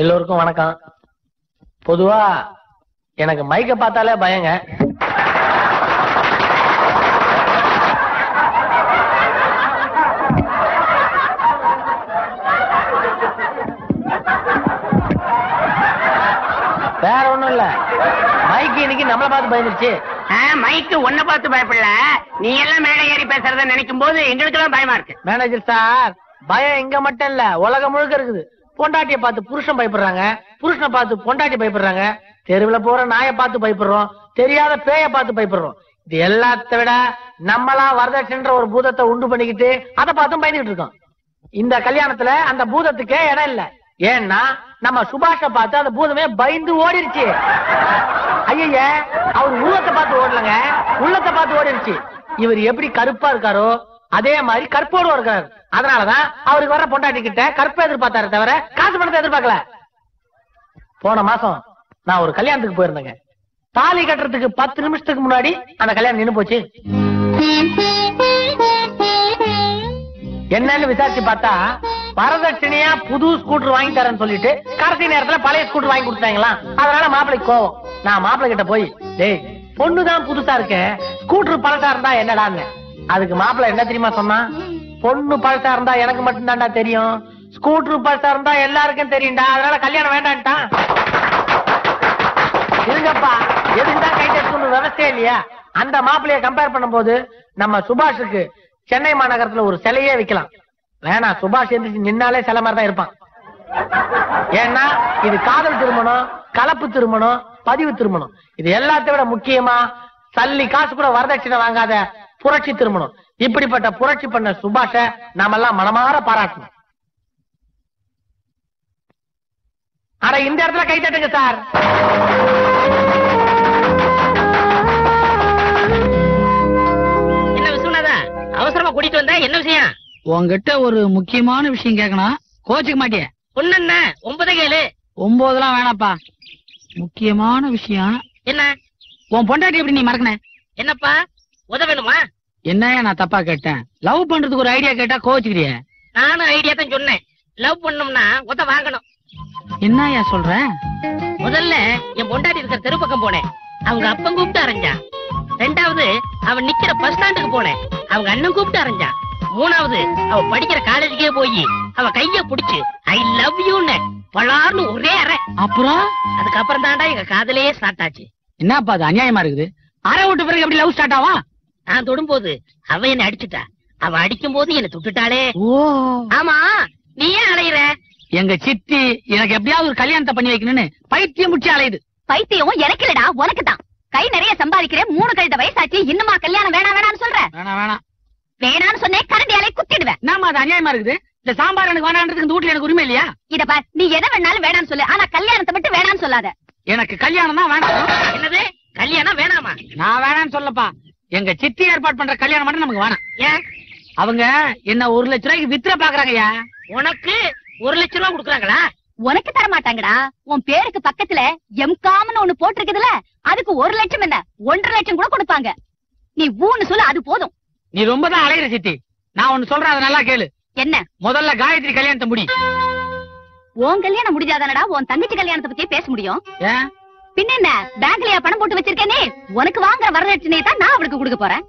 எல்லோருக்கும் வணக்கம். பொதுவா எனக்கு மைக்க பார்த்தாலே பயங்க. வேற ஒண்ணும் இல்ல, மைக்கு இன்னைக்கு நம்மள பார்த்து பயந்துருச்சு. மைக்கு ஒன்ன பார்த்து பயப்படல, நீ எல்லாம் மேடை ஏறி பேசுறத நினைக்கும் போது எங்களுக்கு எல்லாம் பயமா இருக்கு. மேனேஜர் சார், பயம் இங்க மட்டும் இல்ல, உலகம் முழுக்க இருக்குது. பொண்டாட்டிய பார்த்து புருஷன் பயப்படுறாங்க, புருஷனை பார்த்து பொண்டாட்டி பயப்படுறாங்க, தெருவுல போற நாயை பார்த்து பயப்படுறோம், தெரியாத பேய பார்த்து பயப்படுறோம். இது எல்லாத்த விட நம்மளா வரதட்சணைன்ற ஒரு பூதத்தை உண்டு பண்ணிக்கிட்டு அதை பார்த்தும் பயந்துகிட்டு இருக்கோம். இந்த கல்யாணத்துல அந்த பூதத்துக்கே இடம் இல்ல. ஏன்னா நம்ம சுபாஷ பார்த்து அந்த பூதமே பயந்து ஓடிருச்சு. ஐய, அவர் உருவத்தை பார்த்து ஓடலங்க, உள்ளத்தை பார்த்து ஓடிருச்சு. இவர் எப்படி கருப்பா இருக்காரோ அதே மாதிரி கற்போடு இருக்காரு. அதனாலதான் அவருக்கு வர பொண்டாட்டி கிட்ட கற்பை எதிர்பார்த்தாரு தவிர காசு பணத்தை எதிர்பார்க்கல. போன மாசம் நான் ஒரு கல்யாணத்துக்கு போயிருந்தேங்க. தாலி கட்டுறதுக்கு 10 நிமிஷத்துக்கு முன்னாடி அந்த கல்யாணம் நின்னு போச்சு. என்னன்னு விசாரிச்சு பார்த்தா வரதட்சணையா புது ஸ்கூட்டர் வாங்கி தரேன்னு சொல்லிட்டு கடைசி நேரத்துல பழைய ஸ்கூட்டர் வாங்கி கொடுத்தாங்களா. அதனால மாப்பிள்ளைக்கு கோவம். நான் மாப்பிள்ளை கிட்ட போய், டேய் பொண்ணுதான் புதுசா இருக்க, ஸ்கூட்டர் பழசா இருந்தா என்னடான்னு. அதுக்கு மாப்பிள்ளை என்ன தெரியுமா சொன்னா, பொண்ணு பழசா இருந்தா எனக்கு மட்டும் தான்டா தெரியும், ஸ்கூட்டர் பழசா இருந்தா எல்லாருக்கும் தெரியும்டா, அதனால கல்யாணம் வேண்டான்ட்டான். இருங்கப்பா, எதுக்குதான் கை தட்டுன்னு விவசாயம் இல்லையா? அந்த மாப்பிள்ளைய கம்பேர் பண்ணும் போது நம்ம சுபாஷுக்கு சென்னை மாநகரத்துல ஒரு சிலையே வைக்கலாம். வேணா, சுபாஷ் எந்திரிச்சு நின்னாலே சிலை மாதிரி தான் இருப்பான். ஏன்னா இது காதல் திருமணம், கலப்பு திருமணம், பதிவு திருமணம். இது எல்லாத்தையும் விட முக்கியமா சல்லி காசு கூட வரதட்சணை வாங்காத புரட்சி திருமணம். இப்படிப்பட்ட புரட்சி பண்ண சுபாஷ நாமெல்லாம் மனமாற பாராட்டணும். ஆனா இந்த இடத்துல கை தட்டுங்க சார். என்ன விசுவநாதா, அவசரமா கூட்டிட்டு வந்த, என்ன விஷயம்? உங்ககிட்ட ஒரு முக்கியமான விஷயம் கேட்கணும், கோச்சுக்க மாட்டிய? ஒண்ணு 9 கேளு. 9 வேணாப்பா, முக்கியமான விஷயம். என்ன? உன் பொண்டாட்டி எப்படி நீ மறக்கன? என்னப்பா உதவணுமா? என்னையா நான் தப்பா கேட்டேன்? லவ் பண்றதுக்கு ஒரு ஐடியா கேட்டா கோச்சுக்கிறிய? நானும் ஐடியா தான் சொன்னேன். லவ் பண்ணோம்னா உத வாங்கணும். என்னயா சொல்ற? முதல்ல என் பொண்டாட்டி இருக்கிற தெரு பக்கம் போனேன், அவங்க அப்பன் கூப்பிட்டு அரைஞ்சான். 2வது அவன் நிக்கிற பஸ் ஸ்டாண்டுக்கு போனேன், அவங்க அண்ணன் கூப்பிட்டு அரைஞ்சான். 3வது அவ படிக்கிற காலேஜுக்கே போய் அவ கைய புடிச்சு ஐ லவ் யூன்னு பலார்னு ஒரே அரை. அப்புறம் அதுக்கப்புறம் தாண்டா எங்க காதலையே ஸ்டார்ட் ஆச்சு. என்னப்பா அது அநியாயமா இருக்குது? அரை விட்டு பிறகு எப்படி லவ் ஸ்டார்ட் ஆவா? நான் தொடும்போது அவ என்ன அடிச்சுட்டா, அவ அடிக்கும் போது என்ன தொட்டுட்டாளே. ஓ ஆமா, நீ ஏன் அலையிற? எங்க சித்தி எனக்கு எப்படியாவது ஒரு கல்யாணத்தை பண்ணி வைக்கணும்னு பைத்தியம் முடிச்சு அலையுது. பைத்தியம் எனக்கு இல்லடா, உனக்கு தான். கை நிறைய சம்பாதிக்கிறேன், 3 கழுத வயசாச்சு, இன்னுமா கல்யாணம் வேணாம் வேணாம்னு சொல்ற? வேணாம் வேணான்னு சொன்னேன், கரண்டியாலே குத்திடுவேன். நாம அது அநியாயமா இருக்குது. இந்த சாம்பார் எனக்கு வேணான்றதுக்கு இந்த வீட்டுல எனக்கு உரிமை இல்லையா? இத பார், நீ எதை வேணாலும் வேணாம்னு சொல்லு, ஆனா கல்யாணத்தை மட்டும் வேணாம்னு சொல்லாத. எனக்கு கல்யாணம் தான் வேணாம். என்னது கல்யாணம் வேணாமா? நான் வேணான்னு சொல்லப்பா, எங்க சித்தி ஏற்பாடு பண்ற கல்யாணம் மட்டும் நமக்கு வேணாம். ஏன்? அவங்க என்ன 1 லட்சம் ரூபாய்க்கு வித்திர பாக்குறாங்கய்யா. உனக்கு 1 லட்சம் ரூபாய் கொடுக்குறாங்களா? உனக்கு தர மாட்டாங்கடா. உன் பேருக்கு பக்கத்துல எம்காம்னு ஒண்ணு போட்டிருக்குதுல, அதுக்கு 1 லட்சம் என்ன 1.5 லட்சம் கூட கொடுப்பாங்க. நீ ஊன்னு சொல்லு, அது போதும். நீ ரொம்ப தான் அலையிற சித்தி. நான் ஒண்ணு சொல்றேன், அதை நல்லா கேளு. என்ன? முதல்ல காயத்ரி கல்யாணத்தை முடி. உன் கல்யாணம் முடிஞ்சாதானடா உன் தங்கச்சி கல்யாணத்தை பத்தி பேச முடியும். ஏன்? பின்ன என்ன, பேங்க்லயா பணம் போட்டு வச்சிருக்கேனே, உனக்கு வாங்குற வரதட்சணையை தான் நான் அவளுக்கு கொடுக்க போறேன்.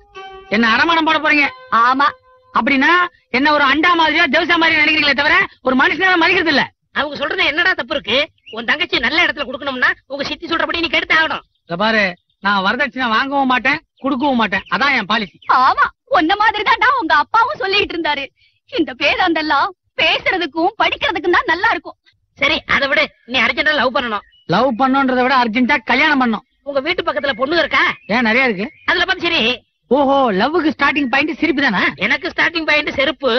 என்ன அடமானம் போட போறீங்க? ஆமா. அப்படின்னா என்ன ஒரு அண்டா மாதிரியா தேவசா மாதிரி நினைக்கிறீங்களே தவிர ஒரு மனுஷனால மதிக்கிறது இல்ல. அவங்க சொல்றது என்னடா தப்பு இருக்கு? உன் தங்கச்சி நல்ல இடத்துல கொடுக்கணும்னா உங்க சித்தி சொல்றபடி நீ கெடுத்து ஆகணும். பாரு, நான் வரதட்சணை வாங்கவும் மாட்டேன், கொடுக்கவும் மாட்டேன். அதான் என் பாலிசி. ஆமா, உன்ன மாதிரிதான்டா உங்க அப்பாவும் சொல்லிட்டு இருந்தாரு. இந்த பேதாந்தெல்லாம் பேசுறதுக்கும் படிக்கிறதுக்கும் தான் நல்லா இருக்கும். சரி, அதை விட நீ அர்ஜென்டா லவ் பண்ணணும். லவ் பண்ணோன்றதை விட அர்ஜென்ட்டா கல்யாணம் பண்ணணும். உங்க வீட்டு பக்கத்துல பொண்ணு இருக்கா? ஏன், நிறைய இருக்கு. அதுல பார்த்து சரி. ஓஹோ, லவ்வுக்கு ஸ்டார்டிங் பாயிண்ட் சிரிப்பு தானே? எனக்கு ஸ்டார்டிங் பாயிண்ட் செருப்பு.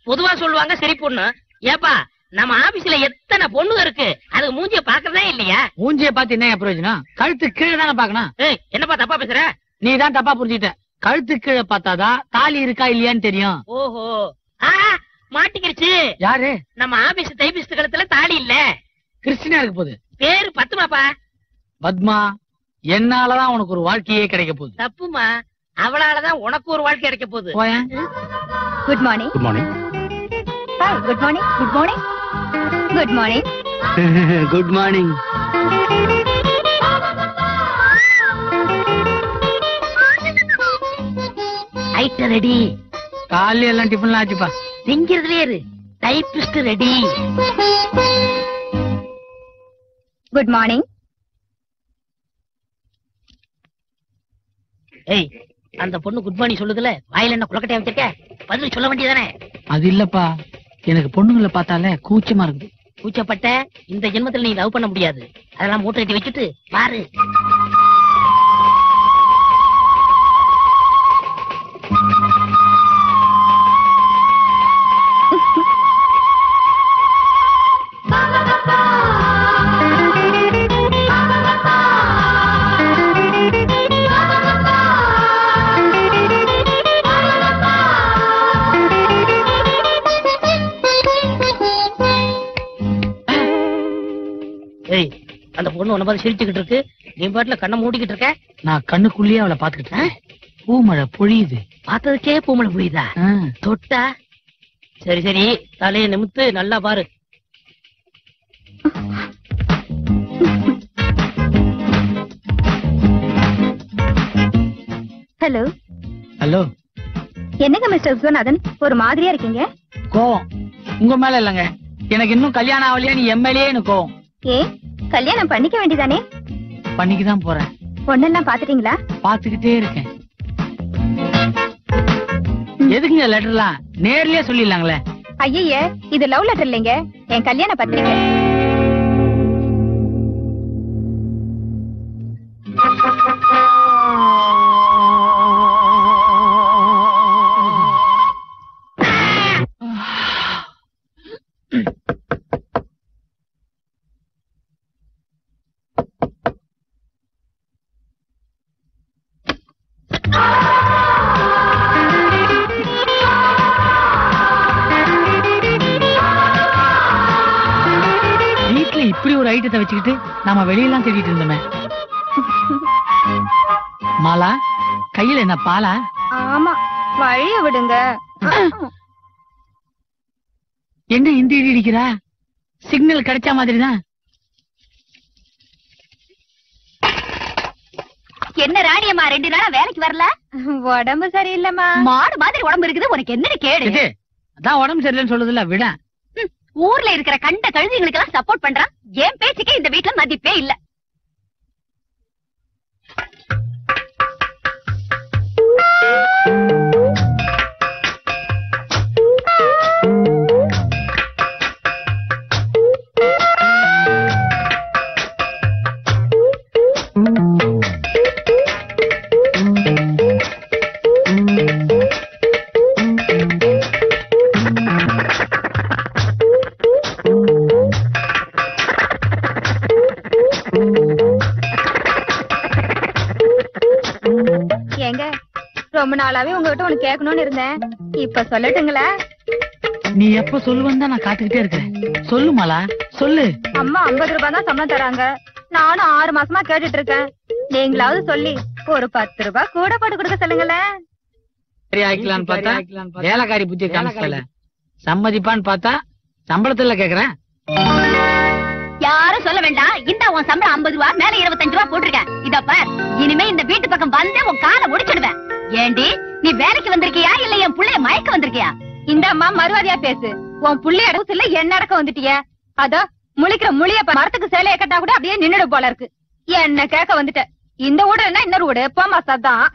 பொதுவா சொல்லுவாங்க சிரிப்புன்னு. ஏப்பா, நம்ம ஆபீஸ்ல எத்தனை பொண்ணு இருக்கு, அதுக்கு மூஞ்சிய பாக்குறதே இல்லையா? மூஞ்சிய பார்த்து என்ன பிரயோஜனம்? கழுத்து கீழே தானே பாக்கணும். என்னப்பா தப்பா பேசுற? நீ தான் தப்பா புரிஞ்சுட்ட. கழுத்து கீழே பார்த்தாதான் தாலி இருக்கா இல்லையான்னு தெரியும். ஓஹோ, மாட்டிக்கிருச்சு. யாரு? நம்ம ஆபீஸ் தைபிஸ்து கழுத்துல தாலி இல்ல. கிறிஸ்டினா இருக்கு போகுது. பேரு பத்மாப்பா. பத்மா, என்னாலதான் உனக்கு ஒரு வாழ்க்கையே கிடைக்க போகுது. தப்புமா, அவளாலதான் உனக்கு ஒரு வாழ்க்கை கிடைக்க போகுது. Good morning. Good morning. Good morning. Good morning. Good morning. Good morning. ஐட்ட ரெடி. காலையில எல்லாம் டிஃபன்லாம் ஆச்சுப்பா. திங்கிறதுலயே இரு. Typist ready. Good morning. ஏய், அந்த பொண்ணு குட் மார்னிங் சொல்லுதுல, வாயில என்ன குளக்கட்டையா வச்சிருக்க? பதில் சொல்ல வேண்டியதானே? அது இல்லப்பா, எனக்கு பொண்ணுங்களை பார்த்தாலே கூச்சமா இருக்குது. கூச்சப்பட்ட இந்த ஜென்மத்துல நீ லவ் பண்ண முடியாது. அதெல்லாம் மூட்டை கட்டி வச்சுட்டு பாரு. ஏய், அந்த பொண்ணு உன்ன பார்த்து சிரிச்சுக்கிட்டு இருக்கு, நீ பாட்டுல கண்ணை மூடிக்கிட்டு இருக்க. நான் கண்ணுக்குள்ளேயே அவளை பாத்துக்கிட்டு பூமழை பொழியுது. பார்த்ததுக்கே பூமலை புரியுதா? தொட்டா? சரி சரி, தலையை நிமித்து நல்லா பாரு. ஹலோ. ஹலோ. என்னங்க மிஸ்டர் விஸ்வநாதன், ஒரு மாதிரியா இருக்கீங்க? கோவம் உங்க மேல இல்லங்க, எனக்கு இன்னும் கல்யாணம் ஆகலையா, நீ எம்எல்ஏ கோவம். ஏ, கல்யாணம் பண்ணிக்க வேண்டியதானே? பண்ணிக்குதான் போறேன். பொண்ணெல்லாம் பாத்துட்டீங்களா? பாத்துக்கிட்டே இருக்கேன். எதுக்குங்க லெட்டர்லாம்? நேர்லயே சொல்லிடலாங்களே. ஐயே, இது லவ் லெட்டர் இல்லைங்க, என் கல்யாண பத்திரிக்கை. இப்படி ஒரு ஐட்டத்தை வச்சுக்கிட்டு நாம வெளியெல்லாம் தேடிட்டு இருந்தோமே. மாலா, கையில என்ன பாலா? ஆமா, வழிய விடுங்க. என்ன இந்த இடி இடிக்கிறா? சிக்னல் கிடைச்ச மாதிரிதான். என்ன ராணியம்மா 2 நாளா வேலைக்கு வரல? உடம்பு சரியில்லைம்மா. மாடு மாதிரி உடம்பு இருக்குது, உனக்கு என்ன கேடு? அதான் உடம்பு சரியில்லைன்னு சொல்லுதுல, விட. ஊர்ல இருக்கிற கண்ட கழுதிங்களுக்கு எல்லாம் சப்போர்ட் பண்றான். என் பேச்சுக்கே இந்த வீட்டுல மதிப்பே இல்ல. ரொம்ப நாளாவே உங்ககிட்ட ஒண்ணு கேட்கணும்னு இருந்தேன், இப்ப சொல்லட்டுங்களா? நீ எப்ப சொல்லுவேன்னு தான் நான் காத்துக்கிட்டே இருக்கேன். சொல்லு மாலா, சொல்லு. அம்மா 50 ரூபாய் தான் சம்பளம் தராங்க. நானும் 6 மாசமா கேட்டுட்டு இருக்கேன். நீங்களாவது சொல்லி ஒரு 10 ரூபாய் கூட போட்டு கொடுக்க சொல்லுங்களேன். சரி ஆயிக்கலான்னு பார்த்தா வேலைக்காரி புத்தி காமிச்சல. சம்மதிப்பான்னு பார்த்தா சம்பளத்துல கேக்குறேன். யாரும் சொல்ல வேண்டாம். இந்த உன் சம்பளம் 50 ரூபாய் மேல 25 ரூபாய் போட்டிருக்கேன். இதப்ப இனிமே இந்த வீட்டு பக்கம் வந்து உன் காலை முடிச்சிடுவேன். ஏண்டி, நீ வேலைக்கு வந்திருக்கியா இல்ல என் புள்ளைய மயக்க வந்திருக்கியா? இந்த அம்மா மறுவாதியா பேசு. உன் புள்ளைய அடவுல என்ன அடக்க வந்துட்டிய? அதோ முழிக்கிற முழிய மரத்துக்கு சேலைய கட்டா கூட அப்படியே நின்னுடு போல இருக்கு. என்ன கேட்க வந்துட்ட? இந்த வீடு என்ன இன்னொரு வீடு? போமா சதான்.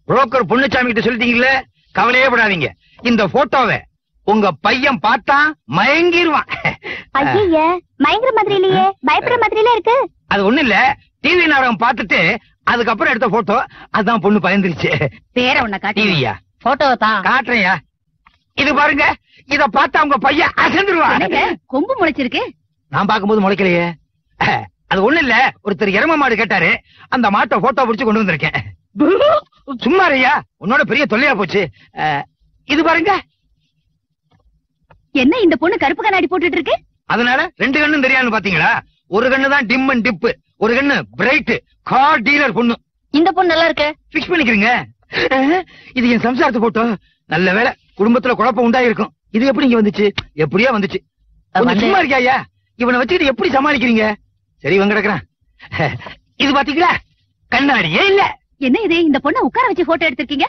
புரோக்கர் பொன்னுச்சாமி கிட்ட சொல்லிட்டீங்களே, கவலையே படாதீங்க. இந்த போட்டோவை உங்க பையன் பார்த்தா மயங்கிருவான். ஐயே, மயங்குற மாதிரி இல்லையே, பயப்படுற மாதிரில இருக்கு. அது ஒண்ணு இல்ல, டிவி நாடகம் பார்த்துட்டு அதுக்கப்புறம் எடுத்த போட்டோ. அதான் பொண்ணு பயந்துருச்சு. பேர உன்ன காட்டி டிவியா? போட்டோ தான் காட்டுறையா? இது பாருங்க, இத பார்த்தா உங்க பையன் அசந்துருவான். கொம்பு முளைச்சிருக்கு. நான் பார்க்கும்போது முளைக்கலையே. அது ஒண்ணு இல்ல, ஒருத்தர் எரும மாடு கேட்டாரு, அந்த மாட்டை போட்டோ பிடிச்சு கொண்டு வந்திருக்கேன். சும்மா ஐயா, உன்னோட பெரிய தொல்லையா போச்சு. இது பாருங்க, என்ன இந்த பொண்ணு கருப்பு கண்ணாடி போட்டுட்டு இருக்கு? அதனால 2 கண்ணும் தெரியாதுன்னு பாத்தீங்களா? ஒரு கண்ணு தான் டிம் அண்ட் டிப், ஒரு கண்ணு பிரைட் கார் டீலர் பொண்ணு. இந்த பொண்ணு நல்லா இருக்கு. பிக்ஸ் பண்ணிக்கிறீங்க. இது என் சம்சாரத்து போட்டோ. நல்ல வேளை குடும்பத்துல குழப்பம் உண்டாயிருக்கும். இது எப்படி இங்க வந்துச்சு? எப்படியா வந்துச்சு? கொஞ்சம் சும்மா இருக்கியா? இவனை வச்சுக்கிட்டு எப்படி சமாளிக்கிறீங்க? சரி இவன் கிடக்குறான். இது பாத்தீங்களா? கண்ணாடியே இல்ல. என்ன இது? இந்த பொண்ணை உட்கார வச்சு போட்டோ எடுத்திருக்கீங்க?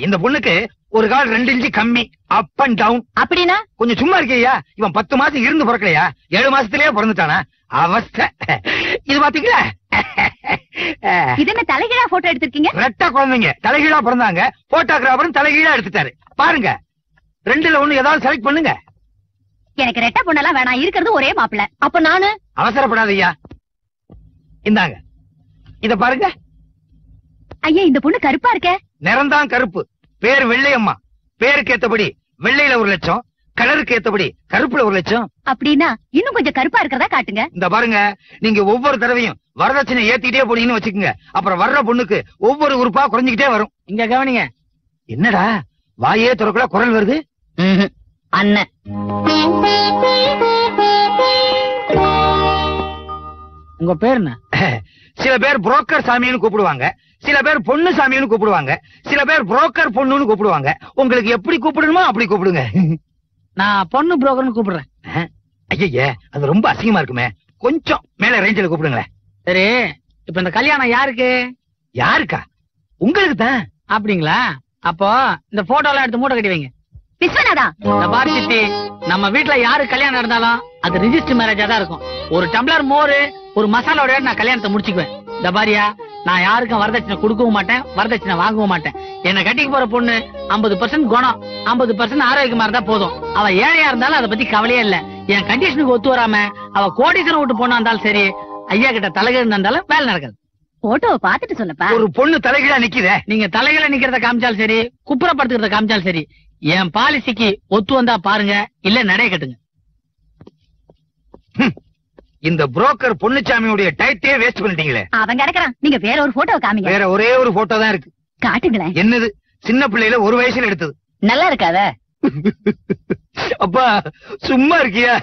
இந்த பொண்ணுக்கு ஒரு கால் 2 இன்ச்சு கம்மி, அப் அண்ட் டவுன். அப்படின்னா கொஞ்சம் சும்மா இருக்கியா? இவன் 10 மாசம் இருந்து பிறக்கலையா? 7 மாசத்திலேயே பிறந்துட்டானா? அவஸ்தை. இது பாத்தீங்களா? இது என்ன தலைகீழா போட்டோ எடுத்திருக்கீங்க? ரெட்ட குழந்தைங்க தலைகீழா பிறந்தாங்க. போட்டோகிராஃபரும் தலைகீழா எடுத்துட்டாரு. பாருங்க, 2ல 1 ஏதாவது செலக்ட் பண்ணுங்க. எனக்கு ரெட்ட பொண்ணெல்லாம் வேணாம், இருக்கிறது ஒரே மாப்பிள்ள. அப்ப நானு? அவசரப்படாதய்யா, இந்தாங்க இத பாருங்க. ஐயா, இந்த பொண்ணு கருப்பா இருக்க. நிறம்தான் கருப்பு, பேர் வெள்ளையம்மா. பேருக்கு ஏத்தபடி வெள்ளையில 1 லட்சம், கலருக்கு ஏத்தபடி கருப்புல 1 லட்சம். அப்படின்னா இன்னும் கொஞ்சம் கருப்பா இருக்கிறதா காட்டுங்க. இந்த பாருங்க, நீங்க ஒவ்வொரு தடவையும் வரதட்சணை ஏத்திட்டே போனீங்கன்னு வச்சுக்கோங்க, அப்புறம் வர்ற பொண்ணுக்கு ஒவ்வொரு உறுப்பா குறைஞ்சுக்கிட்டே வரும். இங்க கவனிங்க. என்னடா வாயே திறக்கல, குரல் வருது? அண்ணன். உங்க பேர் என்ன? சில பேர் புரோக்கர் சாமின்னு கூப்பிடுவாங்க, சில பேர் பொண்ணு சாமின்னு கூப்பிடுவாங்க, சில பேர் புரோக்கர் பொண்ணுன்னு கூப்பிடுவாங்க. உங்களுக்கு எப்படி கூப்பிடணுமோ அப்படி கூப்பிடுங்க. நான் பொண்ணு புரோக்கர்னு கூப்பிடுறேன். ஐயே, அது ரொம்ப அசிங்கமா இருக்குமே. கொஞ்சம் மேல ரேஞ்சில கூப்பிடுங்களேன். சரி, இப்ப இந்த கல்யாணம் யாருக்கு? யாருக்கா? உங்களுக்கு தான். அப்படிங்களா? அப்போ இந்த போட்டோ எல்லாம் எடுத்து மூட்டை கட்டி வைங்க. விஸ்வநாதா, பாரு சித்தி, நம்ம வீட்டுல யாரு கல்யாணம் நடந்தாலும் அது ரிஜிஸ்டர் மேரேஜா தான் இருக்கும். ஒரு டம்ளர் மோரு ஒரு மசாலோட நான் கல்யாணத்தை முடிச்சுக்குவேன். இந்த பாரியா, நான் யாருக்கும் வரதட்சணை கொடுக்கவும் மாட்டேன், வரதட்சணை வாங்கவும் மாட்டேன். என்ன கட்டிக்கு போற பொண்ணு 50% குணம், 50% ஆரோக்கியமா இருந்தா போதும். அவ ஏழையா இருந்தாலும் அதை பத்தி கவலையே இல்ல. என் கண்டிஷனுக்கு ஒத்து வராம அவ கோடீஸ்வரன் விட்டு பொண்ணா இருந்தாலும் சரி, ஐயா கிட்ட தலைகீழ் இருந்தாலும் வேலை நடக்காது. போட்டோவை பாத்துட்டு சொல்லப்பா. ஒரு பொண்ணு தலைகீழா நிக்குதே. நீங்க தலைகீழ நிக்கிறத காமிச்சாலும் சரி, குப்புறப்படுத்துறத காமிச்சாலும் சரி, என் பாலிசிக்கு ஒத்து வந்தா பாருங்க, இல்ல நடைய கட்டுங்க. இந்த புரோக்கர் பொன்னுச்சாமியுடைய டைட்டே வேஸ்ட் பண்ணிட்டீங்களே. அவன் கிடக்குறான், நீங்க வேற ஒரு போட்டோ காமிங்க. வேற ஒரே ஒரு போட்டோ தான் இருக்கு. காட்டுங்களேன். என்னது? சின்ன பிள்ளையில 1 வயசுல எடுத்தது. நல்லா இருக்காத? அப்பா சும்மா இருக்கியா?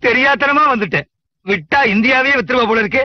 தெரியாத்தனமா வந்துட்டேன். விட்டா இந்தியாவே வித்துருவா போல இருக்கு.